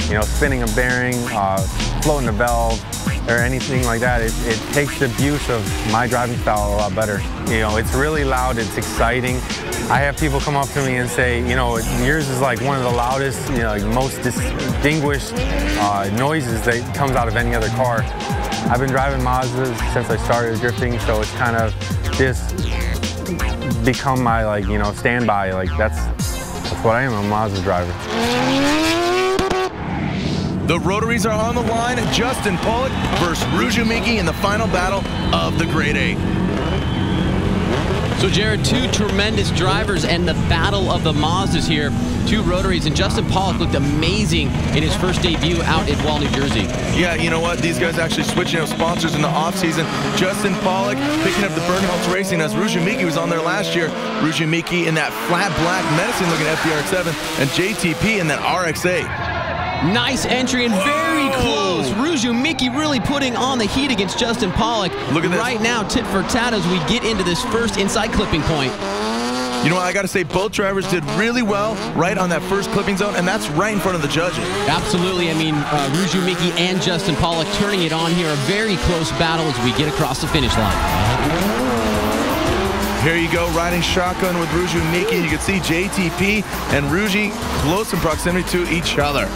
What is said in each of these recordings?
you know, spinning a bearing, floating a valve, or anything like that. It takes the abuse of my driving style a lot better. You know, it's really loud, it's exciting. I have people come up to me and say, you know, yours is like one of the loudest, you know, like most distinguished noises that comes out of any other car. I've been driving Mazdas since I started drifting, so it's kind of just become my, like, you know, standby. Like, that's what I am, a Mazda driver. The rotaries are on the line. Justin Pollock versus Ruzumiki in the final battle of the Grade 8. So, Jared, two tremendous drivers and the battle of the Mazdas here. Two rotaries, and Justin Pollock looked amazing in his first debut out in Wall, New Jersey. Yeah, you know what? These guys actually switching up sponsors in the offseason. Justin Pollock picking up the Bernholtz Racing as Ruzumiki was on there last year. Ruzumiki in that flat black medicine-looking FDR7 and JTP in that RX-8. Nice entry and very close. Ruzumiki really putting on the heat against Justin Pollock. Look at this. Right now, tit for tat as we get into this first inside clipping point. You know what, I got to say, both drivers did really well right on that first clipping zone, and that's right in front of the judges. Absolutely. I mean, Ruzumiki and Justin Pollock turning it on here. A very close battle as we get across the finish line. Here you go, riding shotgun with Ruzumiki. You can see JTP and Ruji close in proximity to each other.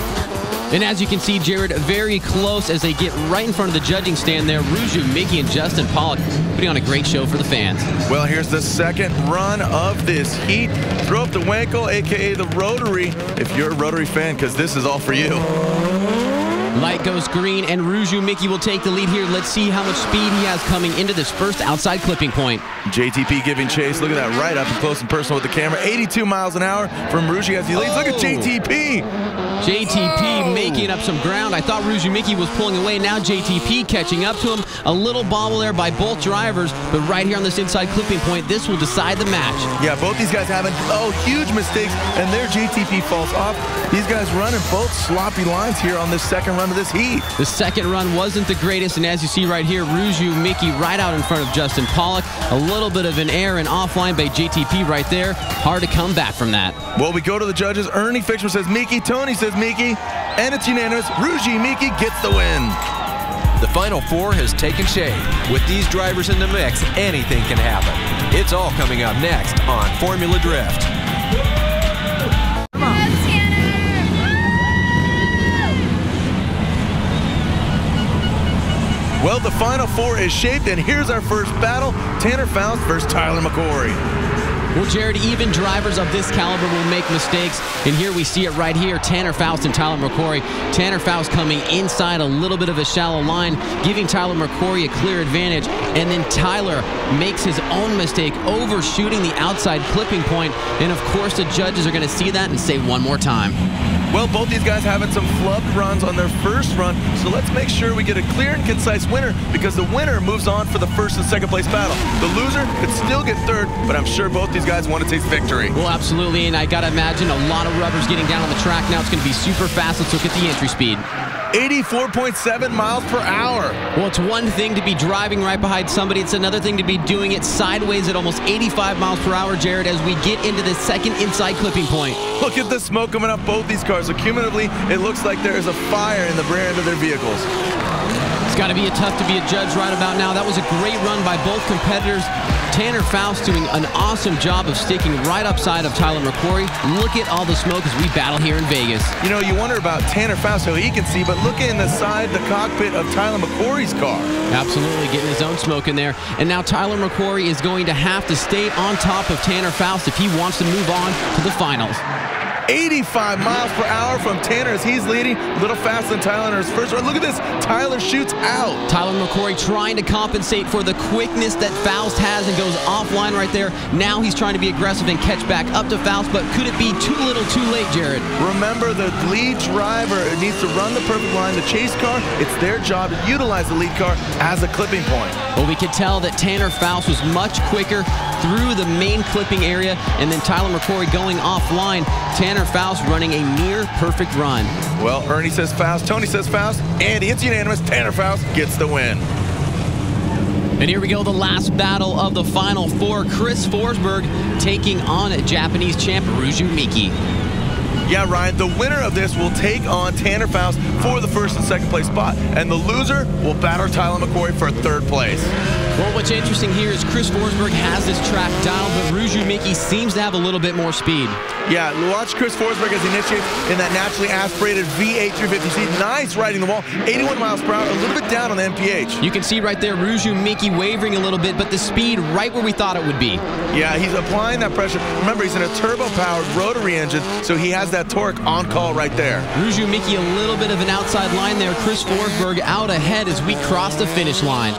And as you can see, Jared, very close as they get right in front of the judging stand there. Ruzumiki and Justin Pollock putting on a great show for the fans. Well, here's the second run of this heat. Throw up the Wankel, a.k.a. the rotary, if you're a rotary fan, because this is all for you. Light goes green, and Ruzumiki will take the lead here. Let's see how much speed he has coming into this first outside clipping point. JTP giving chase. Look at that, right up and close and personal with the camera. 82 miles an hour from Ruji as he leads. Look at JTP. JTP making up some ground. I thought Ruzumiki was pulling away. Now JTP catching up to him. A little bobble there by both drivers, but right here on this inside clipping point, this will decide the match. Yeah, both these guys having huge mistakes, and their JTP falls off. These guys running both sloppy lines here on this second run of this heat. The second run wasn't the greatest, and as you see right here, Ruzumiki right out in front of Justin Pollock. A little bit of an error and offline by JTP right there. Hard to come back from that. Well, we go to the judges. Ernie Fixman says Miki. Tony says Miki. And it's unanimous. Ruzumiki gets the win. The Final Four has taken shape. With these drivers in the mix, anything can happen. It's all coming up next on Formula Drift. Well, the Final Four is shaped, and here's our first battle. Tanner Faust versus Tyler McCory. Well, Jared, even drivers of this caliber will make mistakes, and here we see it right here, Tanner Faust and Tyler McCory. Tanner Faust coming inside a little bit of a shallow line, giving Tyler McCory a clear advantage, and then Tyler makes his own mistake, overshooting the outside clipping point, and of course the judges are going to see that and say one more time. Well, both these guys having some flubbed runs on their first run, so let's make sure we get a clear and concise winner, because the winner moves on for the first and second place battle. The loser could still get third, but I'm sure both these guys want to taste victory. Well, absolutely, and I got to imagine a lot of rubbers getting down on the track now. It's going to be super fast. Let's look at the entry speed. 84.7 miles per hour. Well, it's one thing to be driving right behind somebody. It's another thing to be doing it sideways at almost 85 miles per hour, Jared, as we get into the second inside clipping point. Look at the smoke coming up both these cars. So cumulatively, it looks like there is a fire in the rear end of their vehicles. It's got to be tough to be a judge right about now. That was a great run by both competitors. Tanner Faust doing an awesome job of sticking right upside of Tyler McCory. Look at all the smoke as we battle here in Vegas. You know, you wonder about Tanner Faust, how he can see, but look inside the cockpit of Tyler McCory's car. Absolutely, getting his own smoke in there. And now Tyler McCory is going to have to stay on top of Tanner Faust if he wants to move on to the finals. 85 miles per hour from Tanner as he's leading. A little faster than Tyler in his first run. Look at this. Tyler shoots out. Tyler McCory trying to compensate for the quickness that Faust has and goes offline right there. Now he's trying to be aggressive and catch back up to Faust, but could it be too little too late, Jared? Remember, the lead driver needs to run the perfect line. The chase car, it's their job to utilize the lead car as a clipping point. Well, we could tell that Tanner Faust was much quicker through the main clipping area, and then Tyler McCory going offline. Tanner Faust running a near perfect run. Well, Ernie says Faust, Tony says Faust, and it's unanimous. Tanner Faust gets the win. And here we go, the last battle of the Final Four. Chris Forsberg taking on Japanese champ Ruzumiki. Yeah, Ryan, the winner of this will take on Tanner Faust for the first and second place spot, and the loser will battle Tyler McCory for third place. Well, what's interesting here is Chris Forsberg has this track dialed, but Ruju Miki seems to have a little bit more speed. Yeah, watch Chris Forsberg as he initiates in that naturally aspirated V8 350Z. Nice riding the wall, 81 miles per hour, a little bit down on the MPH. You can see right there Ruju Miki wavering a little bit, but the speed right where we thought it would be. Yeah, he's applying that pressure. Remember, he's in a turbo-powered rotary engine, so he has that torque on call right there. Ruju Miki a little bit of an outside line there. Chris Forsberg out ahead as we cross the finish line.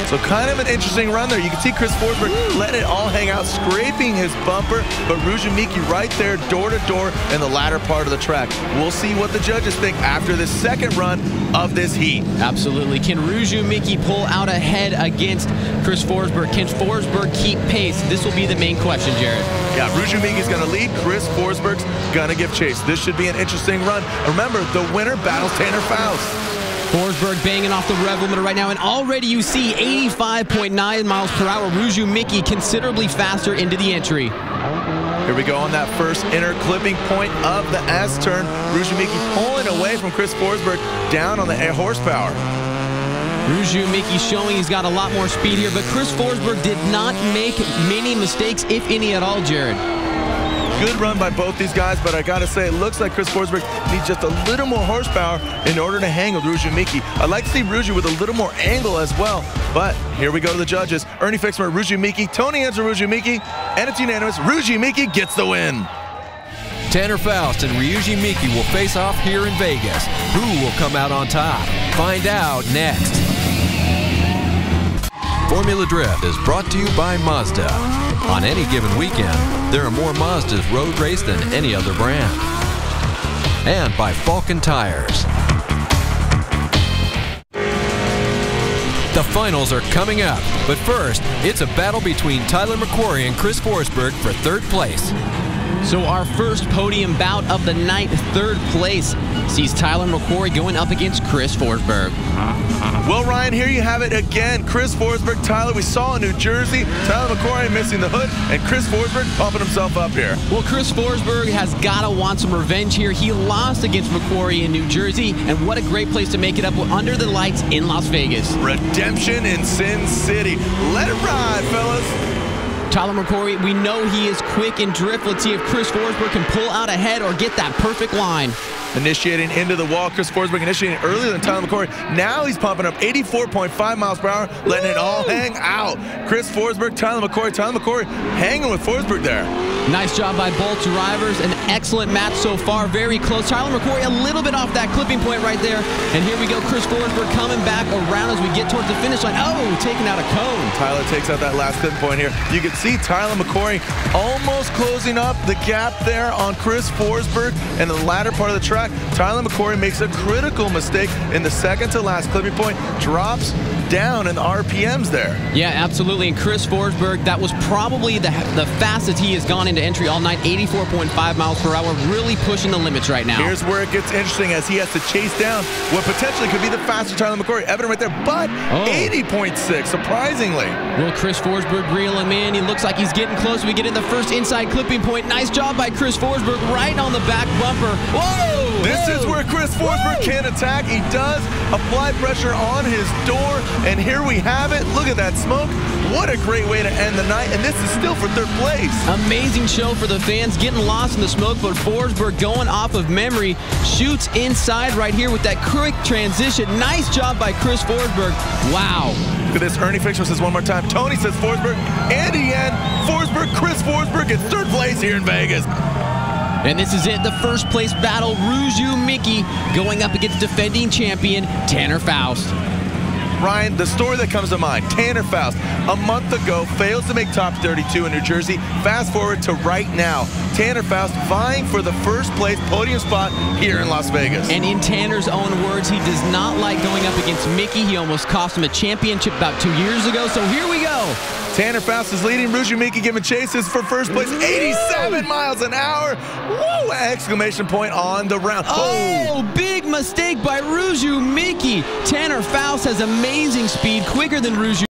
So kind of an interesting run there. You can see Chris Forsberg letting it all hang out, scraping his bumper, but Ruju Miki right there, door to door in the latter part of the track. We'll see what the judges think after this second run of this heat. Absolutely. Can Ruju Miki pull out ahead against Chris Forsberg? Can Forsberg keep pace? This will be the main question, Jared. Yeah, Ruju Miki's going to lead. Chris Forsberg's going to give chase. This should be an interesting run. Remember, the winner battles Tanner Faust. Forsberg banging off the rev limiter right now, and already you see 85.9 miles per hour. Ruju Miki considerably faster into the entry. Here we go on that first inner clipping point of the S-turn. Ruju Miki pulling away from Chris Forsberg down on the horsepower. Ruju Miki showing he's got a lot more speed here, but Chris Forsberg did not make many mistakes, if any at all, Jared. Good run by both these guys, but I gotta say, it looks like Chris Forsberg needs just a little more horsepower in order to hang with Ruju Miki. I'd like to see Ruju with a little more angle as well, but here we go to the judges. Ernie Fixmer, Ruju Miki, Tony Answer, Ruju Miki, and it's unanimous. Ruju Miki gets the win. Tanner Faust and Ruju Miki will face off here in Vegas. Who will come out on top? Find out next. Formula Drift is brought to you by Mazda. On any given weekend, there are more Mazdas road raced than any other brand. And by Falcon Tires. The finals are coming up, but first, it's a battle between Tyler McCory and Chris Forsberg for third place. So our first podium bout of the night, third place, sees Tyler McCory going up against Chris Forsberg. Well, Ryan, here you have it again. Chris Forsberg, Tyler, we saw in New Jersey. Tyler McCory missing the hood, and Chris Forsberg pumping himself up here. Well, Chris Forsberg has got to want some revenge here. He lost against McCory in New Jersey, and what a great place to make it up under the lights in Las Vegas. Redemption in Sin City. Let it ride, fellas. Tyler McCory, we know he is quick in drift. Let's see if Chris Forsberg can pull out ahead or get that perfect line. Initiating into the wall. Chris Forsberg initiating earlier than Tyler McCory. Now he's pumping up 84.5 miles per hour, letting it all hang out. Chris Forsberg, Tyler McCory hanging with Forsberg there. Nice job by both drivers. An excellent match so far. Very close. Tyler McCory a little bit off that clipping point right there. And here we go. Chris Forsberg coming back around as we get towards the finish line. Oh, taking out a cone. Tyler takes out that last clipping point here. You can see Tyler McCory almost closing up the gap there on Chris Forsberg in the latter part of the track. Tyler McCory makes a critical mistake in the second to last clipping point. Drops down in the RPMs there. Yeah, absolutely. And Chris Forsberg, that was probably the fastest he has gone into entry all night. 84.5 miles per hour, really pushing the limits right now. Here's where it gets interesting as he has to chase down what potentially could be the fastest Tyler McCory. Evident right there, but 80.6, surprisingly. Well, Chris Forsberg reeling, man. He looks like he's getting close. We get in the first inside clipping point. Nice job by Chris Forsberg right on the back bumper. Whoa! This is where Chris Forsberg can attack. He does apply pressure on his door, and here we have it. Look at that smoke. What a great way to end the night, and this is still for third place. Amazing show for the fans, getting lost in the smoke, but Forsberg going off of memory, shoots inside right here with that quick transition. Nice job by Chris Forsberg. Wow. Look at this. Ernie Fixer says one more time. Tony says Forsberg. Andy N. Forsberg. Chris Forsberg gets third place here in Vegas. And this is it, the first place battle. Ruju Miki going up against defending champion Tanner Faust. Ryan, the story that comes to mind, Tanner Faust, a month ago, fails to make top 32 in New Jersey. Fast forward to right now, Tanner Faust vying for the first place podium spot here in Las Vegas. And in Tanner's own words, he does not like going up against Miki. He almost cost him a championship about 2 years ago, so here we go. Tanner Faust is leading. Ruju Miki giving chases for first place. 87 miles an hour. Woo! Exclamation point on the round. Oh, big mistake by Ruju Miki. Tanner Faust has amazing speed, quicker than Ruju